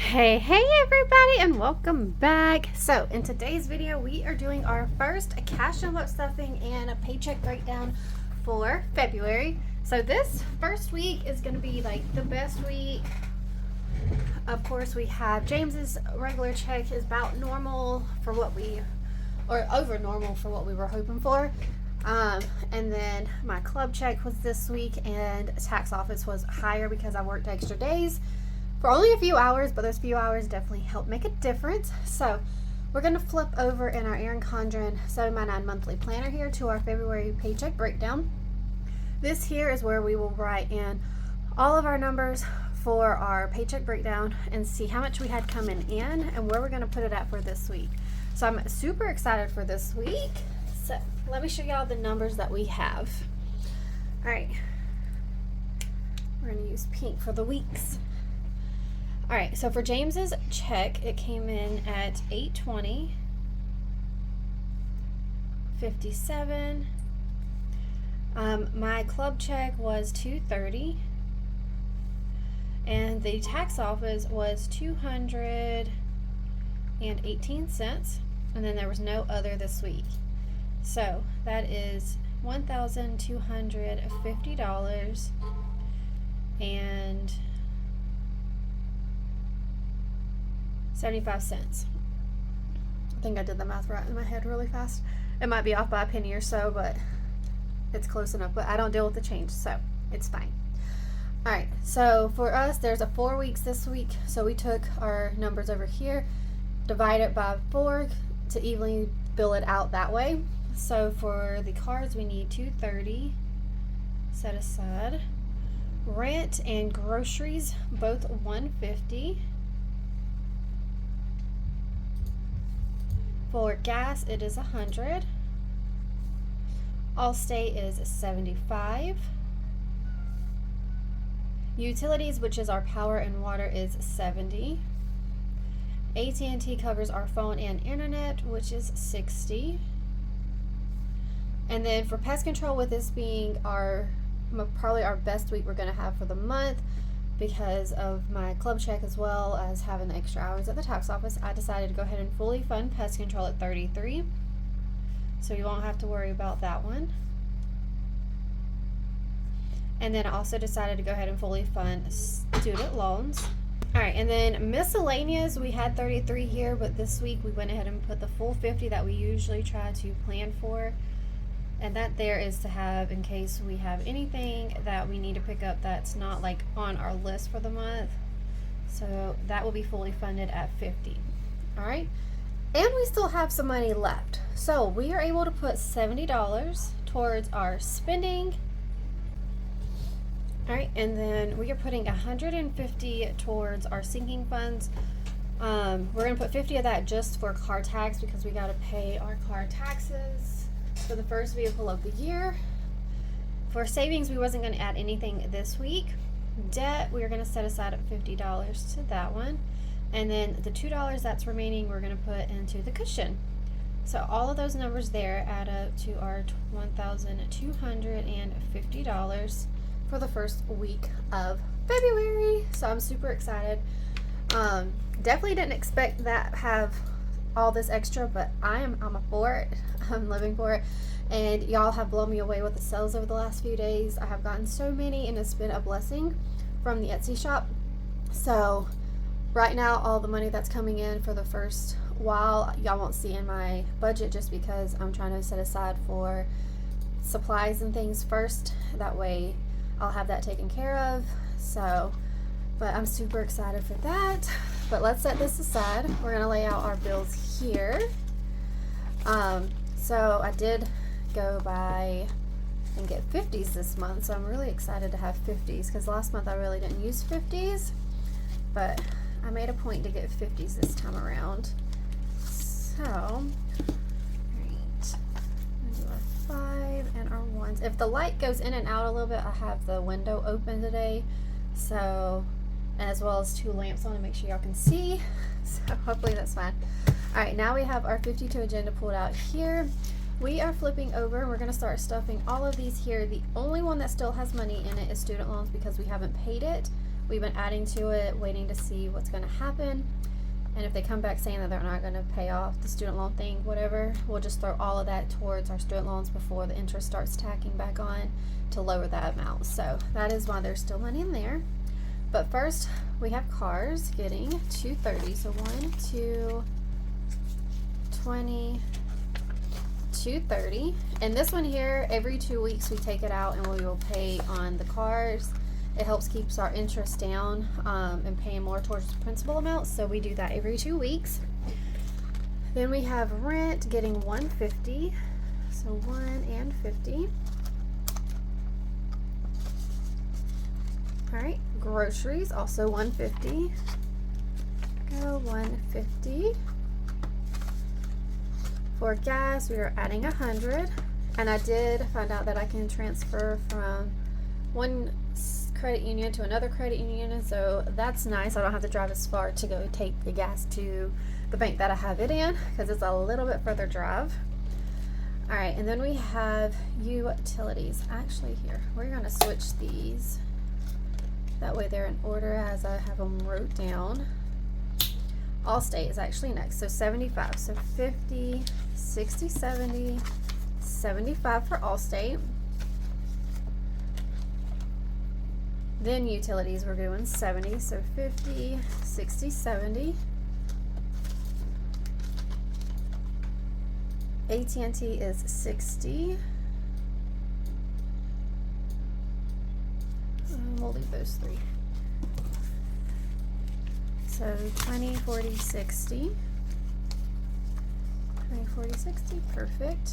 Hey everybody, and welcome back. So in today's video we are doing our first cash envelope stuffing and a paycheck breakdown for February. So this first week is going to be like the best week. Of course, we have James's regular check is about normal for what we, or over normal for what we were hoping for. And then my club check was this week, and tax office was higher because I worked extra days for only a few hours, but those few hours definitely help make a difference. So we're going to flip over in our Erin Condren 7x9 monthly planner here to our February paycheck breakdown. This here is where we will write in all of our numbers for our paycheck breakdown and see how much we had coming in and where we're going to put it at for this week. So I'm super excited for this week. So let me show y'all the numbers that we have. All right, we're going to use pink for the weeks. All right, so for James's check, it came in at $820.57. My club check was $230, and the tax office was $218, and then there was no other this week. So that is $1,250 and 75 cents. I think I did the math right in my head really fast. It might be off by a penny or so, but it's close enough. But I don't deal with the change, so it's fine. All right, so for us, there's a 4 weeks this week. So we took our numbers over here, divided by 4 to evenly bill it out that way. So for the cards, we need $230 set aside. Rent and groceries, both $150. For gas, it is $100. Allstate is $75. Utilities, which is our power and water, is $70. AT&T covers our phone and internet, which is $60. And then for pest control, with this being probably our best week we're going to have for the month, because of my club check as well as having the extra hours at the tax office, I decided to go ahead and fully fund pest control at $33. So you won't have to worry about that one. And then I also decided to go ahead and fully fund student loans. All right, and then miscellaneous, we had $33 here, but this week we went ahead and put the full $50 that we usually try to plan for. And that there is to have in case we have anything that we need to pick up that's not like on our list for the month. So that will be fully funded at $50. All right, and we still have some money left. So we are able to put $70 towards our spending. All right, and then we are putting $150 towards our sinking funds. We're gonna put $50 of that just for car tax because we gotta pay our car taxes for the first vehicle of the year. For savings, we wasn't going to add anything this week. Debt, we are going to set aside at $50 to that one. And then the $2 that's remaining, we're going to put into the cushion. So all of those numbers there add up to our $1,250 for the first week of February. So I'm super excited. Definitely didn't expect that have all this extra, but I'm for it. I'm living for it, and y'all have blown me away with the sales over the last few days. I have gotten so many, and it's been a blessing from the Etsy shop. So right now, all the money that's coming in for the first while, y'all won't see in my budget just because I'm trying to set aside for supplies and things first. That way I'll have that taken care of. So, but I'm super excited for that. But let's set this aside. We're going to lay out our bills here. So I did go by and get 50s this month. So I'm really excited to have 50s because last month I really didn't use 50s. But I made a point to get 50s this time around. So, all right. Do our 5 and our 1s. If the light goes in and out a little bit, I have the window open today. So, as well as 2 lamps on to make sure y'all can see. So hopefully that's fine. All right, now we have our 52 agenda pulled out here. We are flipping over and we're going to start stuffing all of these here. The only one that still has money in it is student loans because we haven't paid it. We've been adding to it, waiting to see what's going to happen. And if they come back saying that they're not going to pay off the student loan thing, whatever, we'll just throw all of that towards our student loans before the interest starts tacking back on to lower that amount. So that is why there's still money in there. But first, we have cars getting $230. So 1, 2, 20, $230. And this one here, every 2 weeks we take it out and we will pay on the cars. It helps keeps our interest down and paying more towards the principal amount. So we do that every 2 weeks. Then we have rent getting $150. So 1 and 50. All right, groceries also $150. Go $150. For gas, we are adding $100. And I did find out that I can transfer from one credit union to another credit union, so that's nice. I don't have to drive as far to go take the gas to the bank that I have it in, because it's a little bit further drive. All right, and then we have utilities. Actually, here we're going to switch these, that way they're in order as I have them wrote down. Allstate is actually next, so 75. So 50, 60, 70, 75 for Allstate. Then utilities, we're doing 70, so 50, 60, 70. AT&T is 60. And we'll leave those three. So 20, 40, 60. 20, 40, 60, perfect.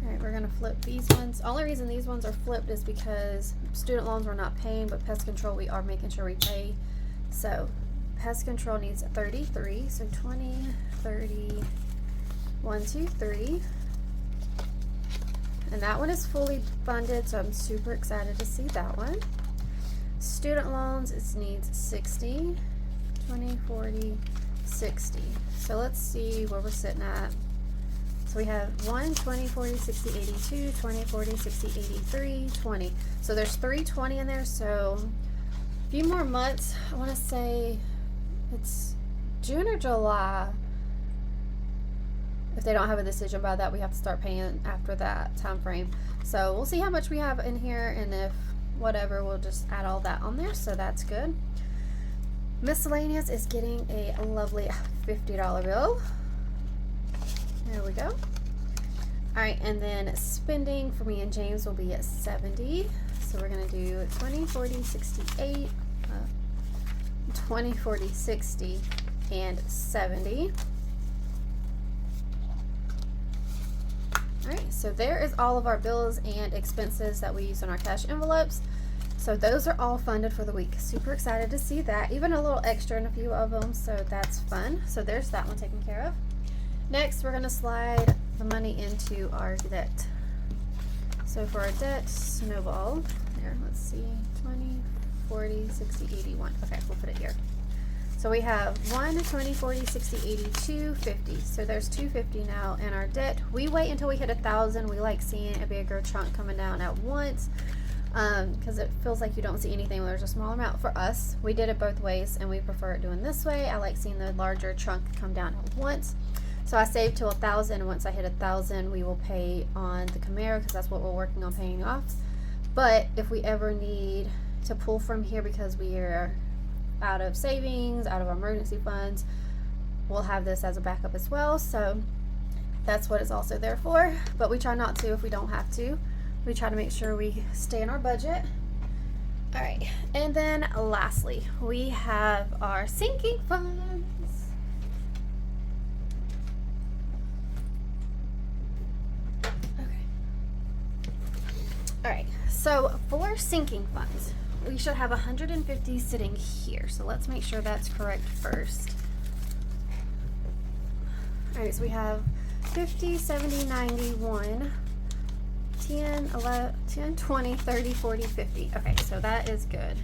Alright, we're going to flip these ones. The only reason these ones are flipped is because student loans we're not paying, but pest control we are making sure we pay. So pest control needs 33. So 20, 30, 1, 2, 3. And that one is fully funded, so I'm super excited to see that one. Student loans, it needs 60, 20, 40, 60. So let's see where we're sitting at. So we have 1, 20, 40, 60, 82, 20, 40, 60, 83, 20. So there's 320 in there. So a few more months. I want to say it's June or July. If they don't have a decision by that, we have to start paying after that time frame. So we'll see how much we have in here, and if whatever, we'll just add all that on there. So that's good. Miscellaneous is getting a lovely $50 bill. There we go. Alright, and then spending for me and James will be at 70. So we're going to do 20, 40, 68, 20, 40, 60, and 70. Alright, so there is all of our bills and expenses that we use in our cash envelopes. So those are all funded for the week. Super excited to see that. Even a little extra in a few of them, so that's fun. So there's that one taken care of. Next, we're going to slide the money into our debt. So for our debt, snowball, there, let's see, 20, 40, 60, 81. Okay, we'll put it here. So we have 1, 20, 40, 60, 82, 50. So there's 250 now in our debt. We wait until we hit 1,000. We like seeing a bigger chunk coming down at once, because it feels like you don't see anything when there's a small amount. For us, we did it both ways, and we prefer it doing this way. I like seeing the larger chunk come down at once. So I saved till 1,000. Once I hit 1,000, we will pay on the Camaro, because that's what we're working on paying off. But if we ever need to pull from here because we are out of savings, out of emergency funds, we'll have this as a backup as well. So that's what it's also there for. But we try not to if we don't have to. We try to make sure we stay in our budget. All right, and then lastly, we have our sinking funds. All right, so for sinking funds, we should have 150 sitting here. So let's make sure that's correct first. All right, so we have 50, 70, 90, 1, 10, 11, 10, 20, 30, 40, 50. Okay, so that is good.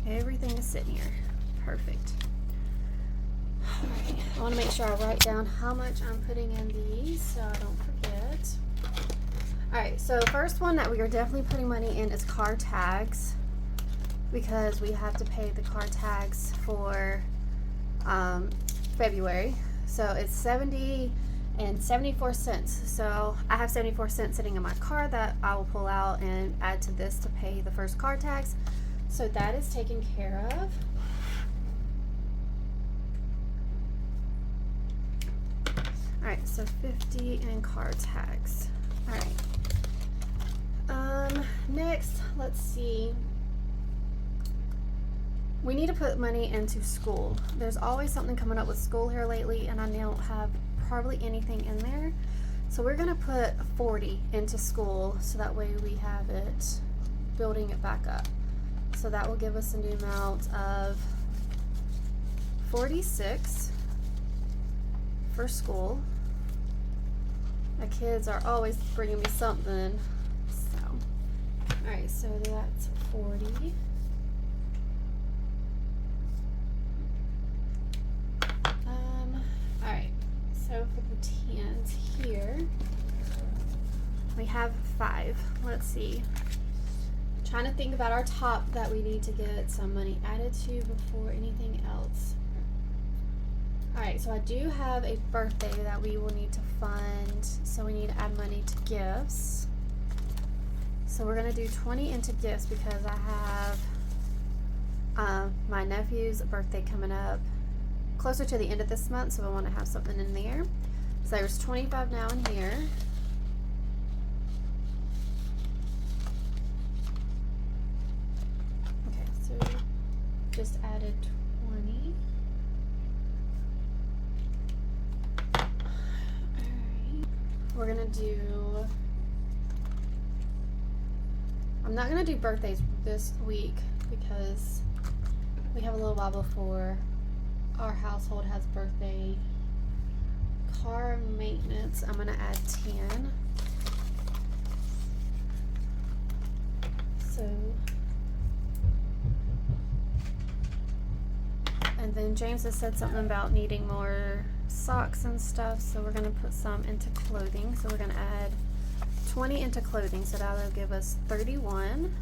Everything is sitting here. Perfect. All right, I want to make sure I write down how much I'm putting in these so I don't forget. Alright, so first one that we are definitely putting money in is car tags, because we have to pay the car tags for February. So it's 70 and 74 cents. So I have 74 cents sitting in my car that I will pull out and add to this to pay the first car tags. So that is taken care of. Alright, so 50 in car tags. Alright. Next, let's see. We need to put money into school. There's always something coming up with school here lately, and I don't have hardly anything in there. So we're gonna put 40 into school, so that way we have it building it back up. So that will give us a new amount of 46 for school. My kids are always bringing me something. So, alright, so that's 40. Alright, so for the tens here, we have 5. Let's see. Trying to think about our top that we need to get some money added to before anything else. Alright, so I do have a birthday that we will need to fund, so we need to add money to gifts. So we're going to do 20 into gifts because I have my nephew's birthday coming up closer to the end of this month, so I want to have something in there. So there's 25 now in here. Okay, so just added 20. We're gonna do, I'm not gonna do birthdays this week because we have a little while before our household has birthday. Car maintenance, I'm gonna add 10. So, and then James has said something about needing more socks and stuff, so we're going to put some into clothing. So we're going to add 20 into clothing, so that'll give us 31.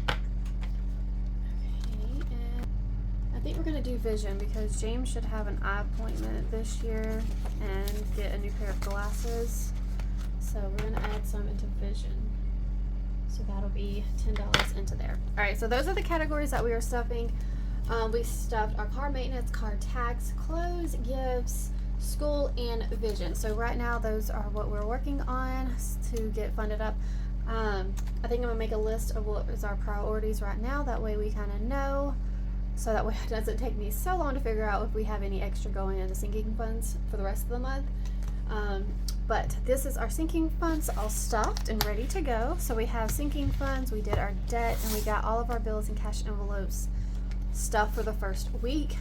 Okay, and I think we're going to do vision because James should have an eye appointment this year and get a new pair of glasses. So we're going to add some into vision. So that'll be $10 into there. Alright, so those are the categories that we are stuffing. We stuffed our car maintenance, car tax, clothes, gifts, school, and vision. So right now those are what we're working on to get funded up. I think I'm going to make a list of what is our priorities right now. That way we kind of know. So that way it doesn't take me so long to figure out if we have any extra going into sinking funds for the rest of the month. But this is our sinking funds all stuffed and ready to go. So we have sinking funds, we did our debt, and we got all of our bills and cash envelopes stuffed for the first week.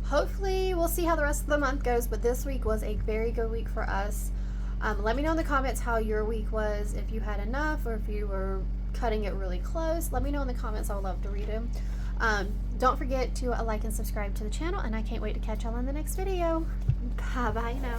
Hopefully we'll see how the rest of the month goes, but this week was a very good week for us. Let me know in the comments how your week was, if you had enough or if you were cutting it really close. Let me know in the comments. I would love to read them. Don't forget to like and subscribe to the channel, and I can't wait to catch y'all in the next video. Bye bye now.